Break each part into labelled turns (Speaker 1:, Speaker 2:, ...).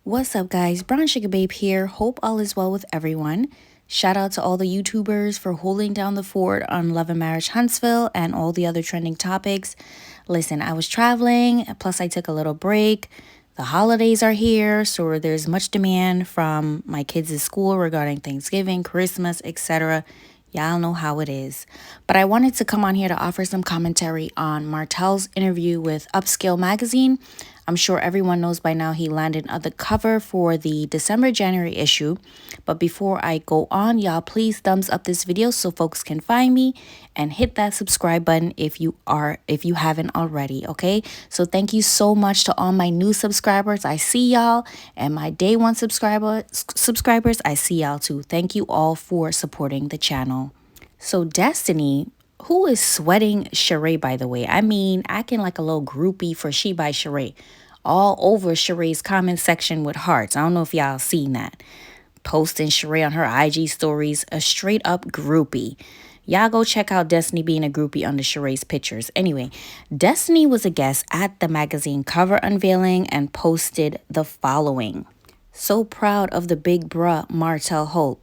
Speaker 1: What's up, guys? Brown Sugar Babe here. Hope all is well with everyone. Shout out to all the YouTubers for holding down the fort on Love and Marriage Huntsville and all the other trending topics. Listen, I was traveling, plus I took a little break. The holidays are here, so there's much demand from my kids' school regarding Thanksgiving, Christmas, etc. Y'all know how it is. But I wanted to come on here to offer some commentary on Martell's interview with Upscale Magazine. I'm sure everyone knows by now he landed on the cover for the December-January issue. But before I go on, y'all please thumbs up this video so folks can find me and hit that subscribe button if you haven't already, okay? So thank you so much to all my new subscribers. I see y'all, and my day one subscribers, I see y'all too. Thank you all for supporting the channel. So Destiny, who is sweating Sheree, by the way? I mean, acting like a little groupie for She by Sheree. All over Sheree's comment section with hearts. I don't know if y'all seen that. Posting Sheree on her IG stories, a straight up groupie. Y'all go check out Destiny being a groupie under Sheree's pictures. Anyway, Destiny was a guest at the magazine cover unveiling and posted the following. So proud of the big bruh Martell Hope.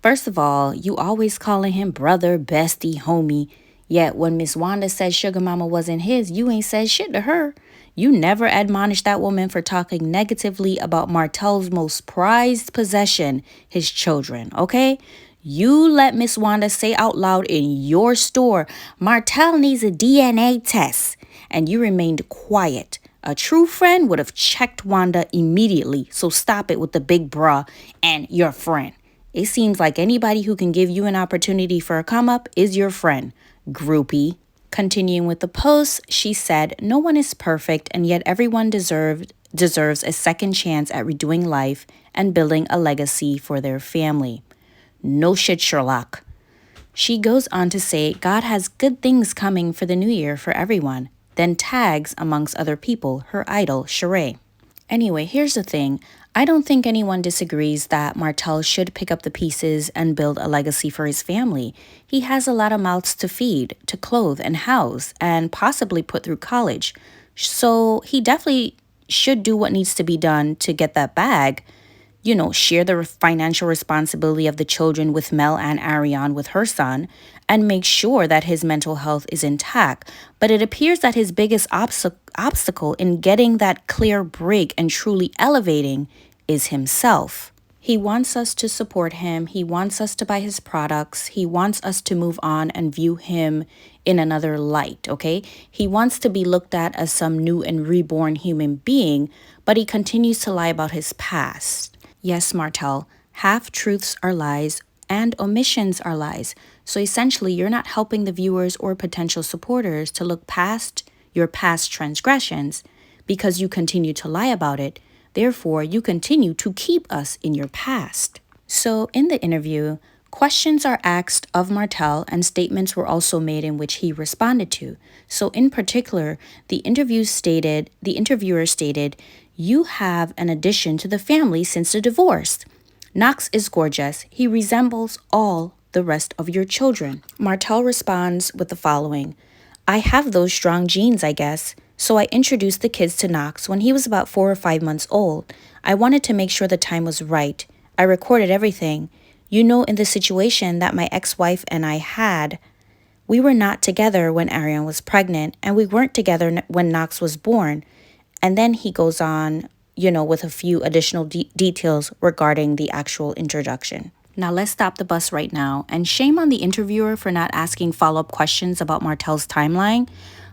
Speaker 1: First of all, you always calling him brother, bestie, homie. Yet when Miss Wanda said Sugar Mama wasn't his, you ain't said shit to her. You never admonished that woman for talking negatively about Martell's most prized possession, his children, okay? You let Miss Wanda say out loud in your store, Martell needs a DNA test, and you remained quiet. A true friend would have checked Wanda immediately, so stop it with the big bruh and your friend. It seems like anybody who can give you an opportunity for a come up is your friend, groupie. Continuing with the post, she said, no one is perfect, and yet everyone deserves a second chance at redoing life and building a legacy for their family. No shit, Sherlock. She goes on to say, God has good things coming for the new year for everyone. Then tags, amongst other people, her idol, Sheree. Anyway, here's the thing. I don't think anyone disagrees that Martell should pick up the pieces and build a legacy for his family. He has a lot of mouths to feed, to clothe and house, and possibly put through college. So he definitely should do what needs to be done to get that bag. You know, share the financial responsibility of the children with Mel and Ariane with her son, and make sure that his mental health is intact. But it appears that his biggest obstacle in getting that clear break and truly elevating is himself. He wants us to support him. He wants us to buy his products. He wants us to move on and view him in another light, okay? He wants to be looked at as some new and reborn human being, but he continues to lie about his past. Yes, Martell, half-truths are lies and omissions are lies. So essentially, you're not helping the viewers or potential supporters to look past your past transgressions because you continue to lie about it. Therefore, you continue to keep us in your past. So in the interview, questions are asked of Martell and statements were also made in which he responded to. So in particular, the interviewer stated, you have an addition to the family since the divorce. Knox is gorgeous. He resembles all the rest of your children. Martell responds with the following. I have those strong genes, I guess. So I introduced the kids to Knox when he was about 4 or 5 months old. I wanted to make sure the time was right. I recorded everything. You know, in the situation that my ex-wife and I had, we were not together when Ariane was pregnant, and we weren't together when Knox was born. And then he goes on, you know, with a few additional details regarding the actual introduction. Now let's stop the bus right now, and shame on the interviewer for not asking follow-up questions about Martell's timeline.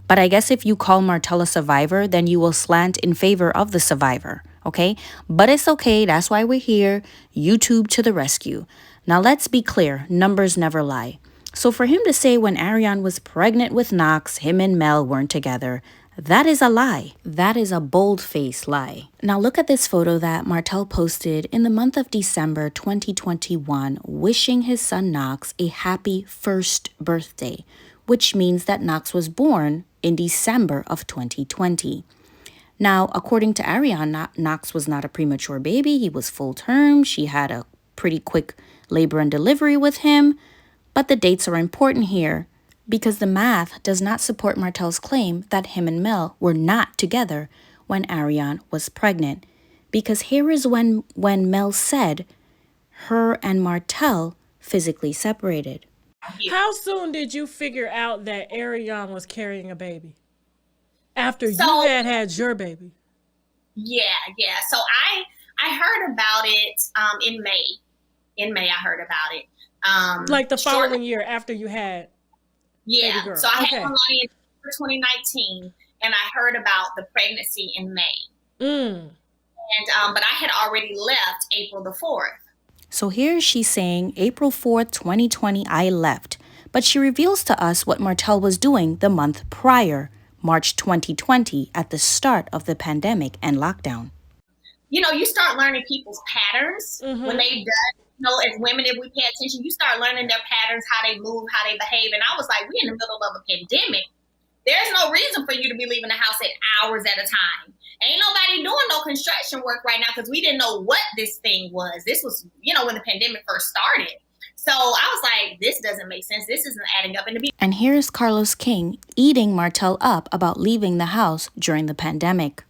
Speaker 1: But I guess if you call Martell a survivor, then you will slant in favor of the survivor, okay? But it's okay, that's why we're here. YouTube to the rescue. Now let's be clear, numbers never lie. So for him to say when Ariane was pregnant with Knox, him and Mel weren't together, that is a lie. That is a bold-faced lie. Now look at this photo that Martell posted in the month of December 2021, wishing his son Knox a happy first birthday, which means that Knox was born in December of 2020. Now, according to Ariane, Knox was not a premature baby. He was full term. She had a pretty quick labor and delivery with him. But the dates are important here because the math does not support Martell's claim that him and Mel were not together when Ariane was pregnant. Because here is when Mel said her and Martell physically separated.
Speaker 2: How soon did you figure out that Ariane was carrying a baby? After
Speaker 3: So
Speaker 2: you had your baby?
Speaker 3: yeah. So I heard about it in May. In May, I heard about it.
Speaker 2: Like the following year after you had baby girl.
Speaker 3: So I
Speaker 2: Okay.
Speaker 3: had Melania in 2019, and I heard about the pregnancy in May. And but I had already left April the 4th.
Speaker 1: So here she's saying April 4th, 2020, I left. But she reveals to us what Martell was doing the month prior, March 2020, at the start of the pandemic and lockdown.
Speaker 3: You know, you start learning people's patterns when they've done, you know, as women, if we pay attention, you start learning their patterns, how they move, how they behave. And I was like, we're in the middle of a pandemic. There's no reason for you to be leaving the house at hours at a time. Ain't nobody doing no construction work right now because we didn't know what this thing was. This was, you know, when the pandemic first started. So I was like, this doesn't make sense. This isn't adding up.
Speaker 1: And here's Carlos King eating Martell up about leaving the house during the pandemic.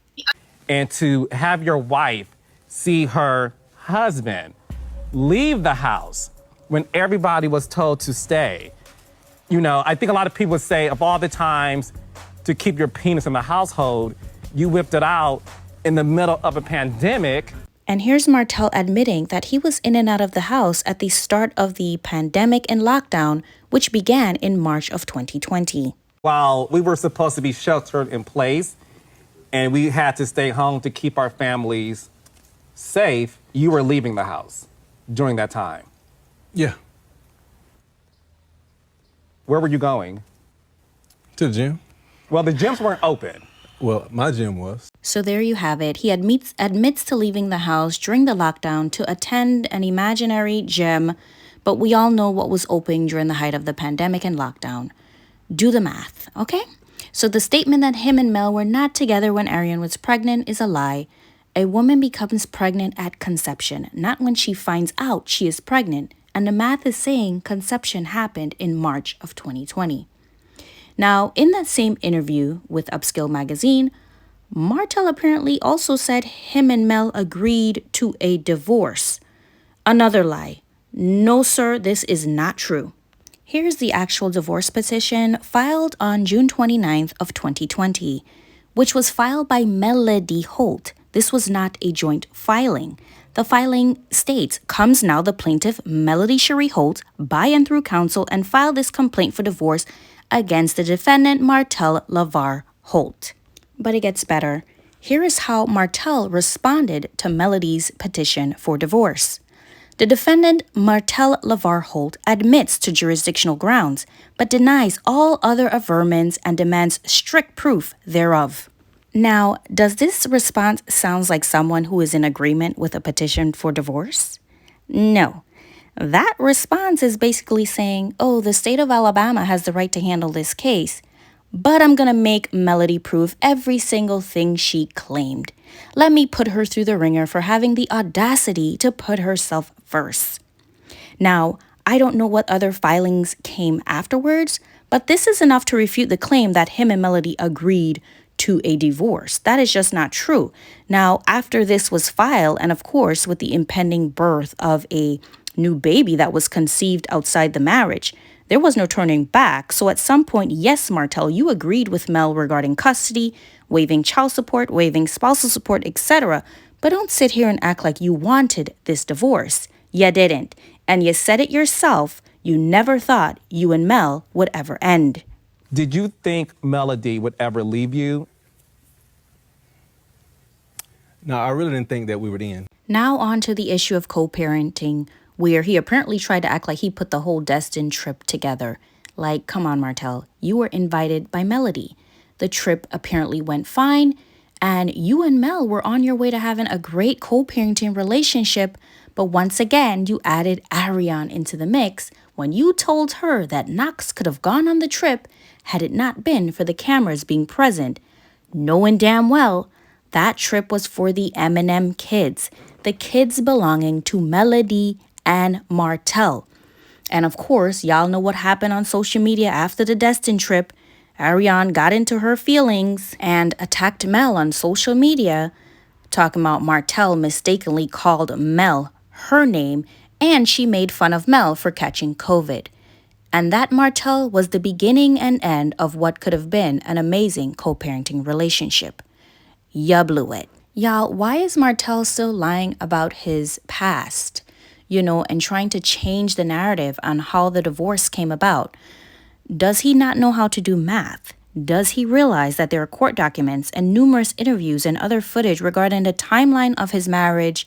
Speaker 4: And to have your wife see her husband leave the house when everybody was told to stay. You know, I think a lot of people say of all the times to keep your penis in the household, you whipped it out in the middle of a pandemic.
Speaker 1: And here's Martell admitting that he was in and out of the house at the start of the pandemic and lockdown, which began in March of 2020.
Speaker 4: While we were supposed to be sheltered in place and we had to stay home to keep our families safe, you were leaving the house during that time.
Speaker 5: Yeah.
Speaker 4: Where were you going?
Speaker 5: To the gym.
Speaker 4: Well, the gyms weren't open.
Speaker 5: Well, my gym was.
Speaker 1: So there you have it. He admits to leaving the house during the lockdown to attend an imaginary gym, but we all know what was open during the height of the pandemic and lockdown. Do the math, okay? So the statement that him and Mel were not together when Ariane was pregnant is a lie. A woman becomes pregnant at conception, not when she finds out she is pregnant. And the math is saying conception happened in March of 2020. Now, in that same interview with Upscale Magazine, Martel apparently also said him and Mel agreed to a divorce. Another lie. No, sir, this is not true. Here's the actual divorce petition filed on June 29th of 2020, which was filed by Melody Holt. This was not a joint filing. The filing states, comes now the plaintiff, Melody Sheree Holt, by and through counsel and filed this complaint for divorce against the defendant, Martell Holt. But it gets better. Here is how Martel responded to Melody's petition for divorce. The defendant, Martell Holt, admits to jurisdictional grounds, but denies all other averments and demands strict proof thereof. Now, does this response sound like someone who is in agreement with a petition for divorce? No. That response is basically saying, oh, the state of Alabama has the right to handle this case, but I'm going to make Melody prove every single thing she claimed. Let me put her through the ringer for having the audacity to put herself first. Now, I don't know what other filings came afterwards, but this is enough to refute the claim that him and Melody agreed to a divorce. That is just not true. Now, after this was filed, and of course, with the impending birth of a new baby that was conceived outside the marriage, there was no turning back. So at some point, yes, Martel, you agreed with Mel regarding custody, waiving child support, waiving spousal support, etc. But don't sit here and act like you wanted this divorce. You didn't. And you said it yourself. You never thought you and Mel would ever end.
Speaker 4: Did you think Melody would ever leave you?
Speaker 5: No, I really didn't think that we would end.
Speaker 1: Now on to the issue of co-parenting, where he apparently tried to act like he put the whole destined trip together. Like, come on, Martel, you were invited by Melody. The trip apparently went fine, and you and Mel were on your way to having a great co-parenting relationship, but once again, you added Ariane into the mix when you told her that Knox could have gone on the trip had it not been for the cameras being present, knowing damn well that trip was for the M&M kids, the kids belonging to Melody and Martel. And of course, y'all know what happened on social media after the Destin trip. Ariane got into her feelings and attacked Mel on social media, talking about Martell mistakenly called Mel her name, and she made fun of Mel for catching COVID. And that Martel was the beginning and end of what could have been an amazing co-parenting relationship. Ya blew it. Y'all, why is Martel still lying about his past, and trying to change the narrative on how the divorce came about? Does he not know how to do math? Does he realize that there are court documents and numerous interviews and other footage regarding the timeline of his marriage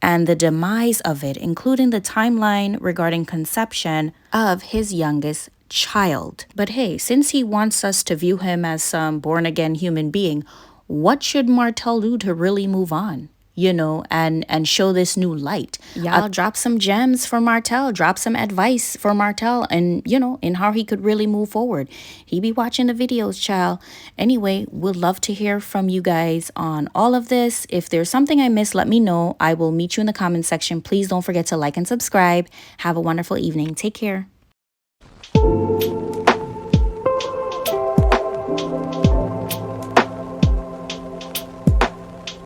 Speaker 1: and the demise of it, including the timeline regarding conception of his youngest child? But hey, since he wants us to view him as some born-again human being, what should Martel do to really move on? And show this new light. Y'all drop some gems for Martel, drop some advice for Martel, and, in how he could really move forward. He be watching the videos, child. Anyway, we'd love to hear from you guys on all of this. If there's something I missed, let me know. I will meet you in the comment section. Please don't forget to like and subscribe. Have a wonderful evening. Take care.